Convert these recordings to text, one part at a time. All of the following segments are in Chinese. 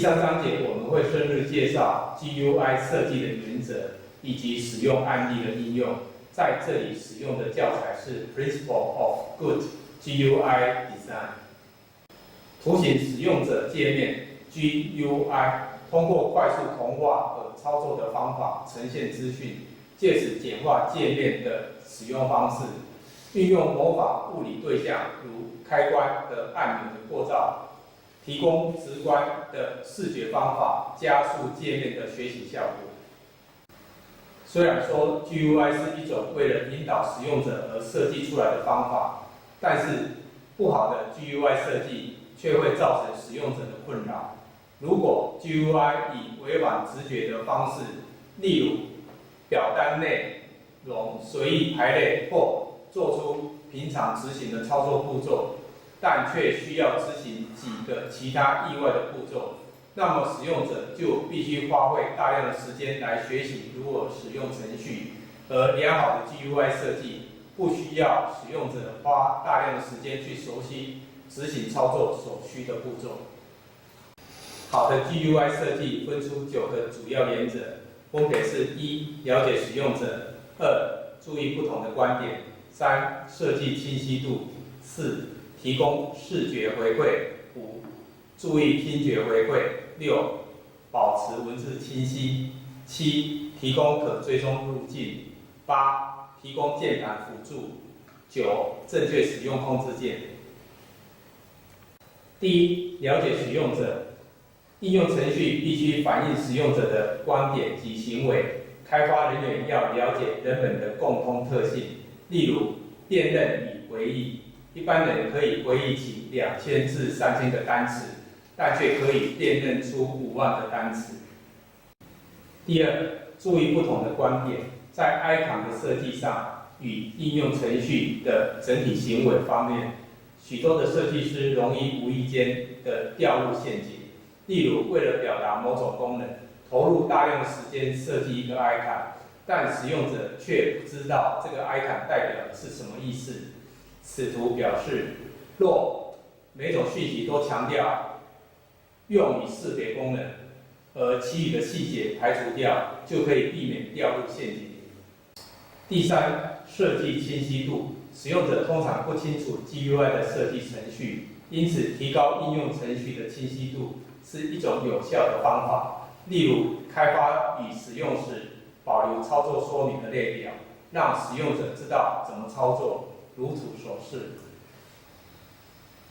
3章节我们会深入介绍 GUI 设计的原则以及使用案例的应用。在这里使用的教材是 Principle of Good GUI Design。图形使用者界面 GUI 通过快速同化和操作的方法呈现资讯，借此简化界面的使用方式。运用模仿物理对象，如开关和按钮的构造，提供直观的视觉方法，加速界面的学习效果。虽然说 GUI 是一种为了引导使用者而设计出来的方法，但是不好的 GUI 设计却会造成使用者的困扰。如果 GUI 以违反直觉的方式，例如表单内容随意排列或做出平常执行的操作步骤，但却需要执行几个其他意外的步骤，那么使用者就必须花费大量的时间来学习如何使用程序。而良好的 GUI 设计不需要使用者花大量的时间去熟悉执行操作所需的步骤。好的 GUI 设计分出9个主要原则，分别是：1. 了解使用者； 2. 注意不同的观点； 3. 设计清晰度； 4. 提供视觉回馈； 5. 注意听觉回馈； 6. 保持文字清晰； 7. 提供可追踪路径； 8. 提供键盘辅助； 9. 正确使用控制键。第一，了解使用者。应用程序必须反映使用者的观点及行为。开发人员要了解人们的共通特性，例如辨认与回忆。一般人可以回忆起2000至3000个单词，但却可以辨认出5万个单词。第二，注意不同的观点。在 icon 的设计上与应用程序的整体行为方面，许多的设计师容易无意间的掉入陷阱。例如，为了表达某种功能，投入大量的时间设计一个 icon， 但使用者却不知道这个 icon 代表的是什么意思。此图表示，若每种讯息都强调用于识别功能，而其余的细节排除掉，就可以避免掉入陷阱。第三，设计清晰度。使用者通常不清楚 GUI 的设计程序，因此提高应用程序的清晰度是一种有效的方法。例如，开发与使用时保留操作说明的列表，让使用者知道怎么操作，如图所示。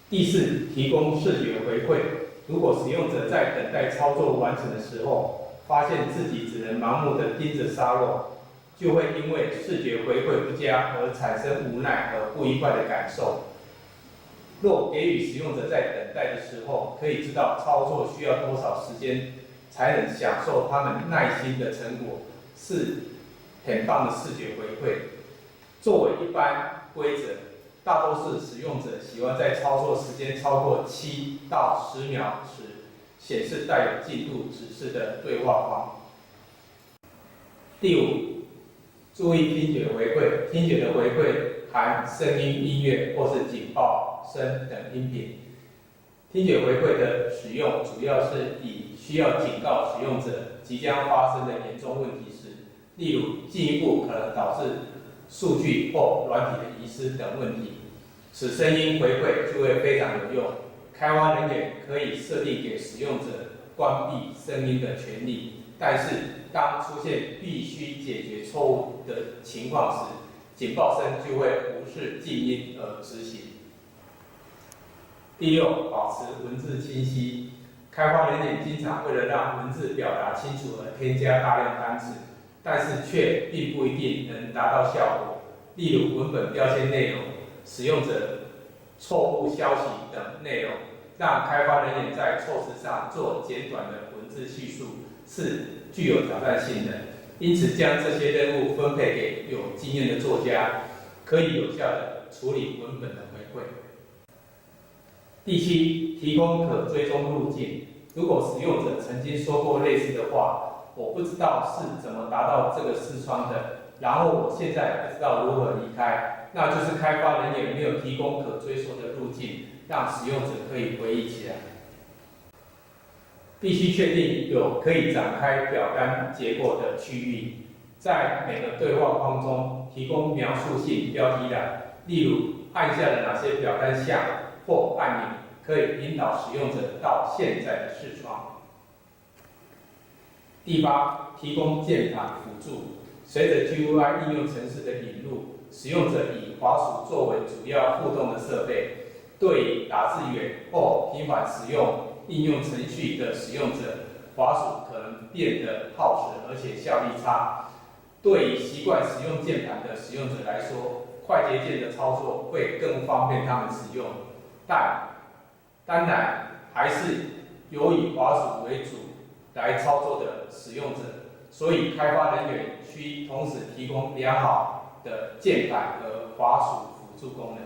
第四，提供视觉回馈。如果使用者在等待操作完成的时候，发现自己只能盲目地盯着沙漏，就会因为视觉回馈不佳而产生无奈和不愉快的感受。若给予使用者在等待的时候，可以知道操作需要多少时间才能享受他们耐心的成果，是很棒的视觉回馈。作为一般规则，大多数使用者喜欢在操作时间超过7到10秒时，显示带有进度指示的对话框。第五，注意听觉回馈。听觉的回馈含声音、音乐或是警报声等音频。听觉回馈的使用主要是以需要警告使用者即将发生的严重问题时，例如进一步可能导致数据或软体的遗失等问题，此声音回馈就会非常有用。开发人员可以设定给使用者关闭声音的权利，但是当出现必须解决错误的情况时，警报声就会无视静音而执行。第六，保持文字清晰。开发人员经常为了让文字表达清楚而添加大量单词，但是却并不一定能达到效果。例如文本标签内容、使用者错误消息等内容，让开发人员在措辞上做简短的文字叙述是具有挑战性的。因此，将这些任务分配给有经验的作家，可以有效地处理文本的回馈。第七，提供可追踪路径。如果使用者曾经说过类似的话，我不知道是怎么达到这个视窗的，然后我现在不知道如何离开，那就是开发人员没有提供可追溯的路径，让使用者可以回忆起来。必须确定有可以展开表单结果的区域，在每个对话框中提供描述性标题栏，例如按下了哪些表单项或按钮，可以引导使用者到现在的视窗。第八，提供键盘辅助。随着 GUI 应用程式的引入，使用者以滑鼠作为主要互动的设备。对于打字员或频繁使用应用程序的使用者，滑鼠可能变得耗时，而且效率差。对于习惯使用键盘的使用者来说，快捷键的操作会更方便他们使用。但当然，还是有以滑鼠为主来操作的使用者，所以开发人员需同时提供良好的键盘和滑鼠辅助功能。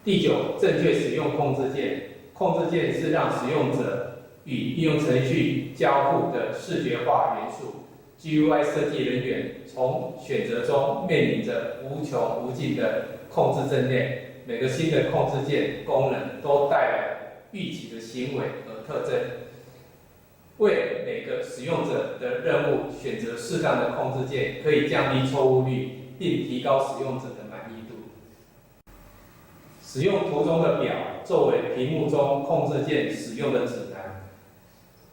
第九，正确使用控制键。控制键是让使用者与应用程序交互的视觉化元素。GUI 设计人员从选择中面临着无穷无尽的控制阵列，每个新的控制键功能都带来预期的行为和特征。为每个使用者的任务选择适当的控制键，可以降低错误率，并提高使用者的满意度。使用图中的表作为屏幕中控制键使用的指南，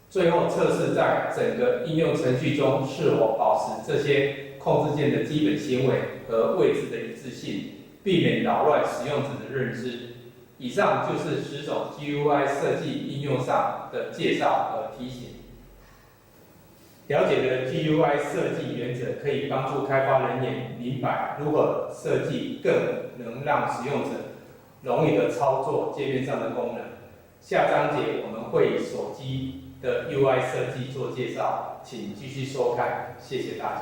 最后测试在整个应用程序中是否保持这些控制键的基本行为和位置的一致性，避免扰乱使用者的认知。以上就是10种 GUI 设计应用上的介绍和提醒。了解了 GUI 设计原则，可以帮助开发人员明白如何设计更能让使用者容易的操作界面上的功能。下章节我们会以手机的 UI 设计做介绍，请继续收看，谢谢大家。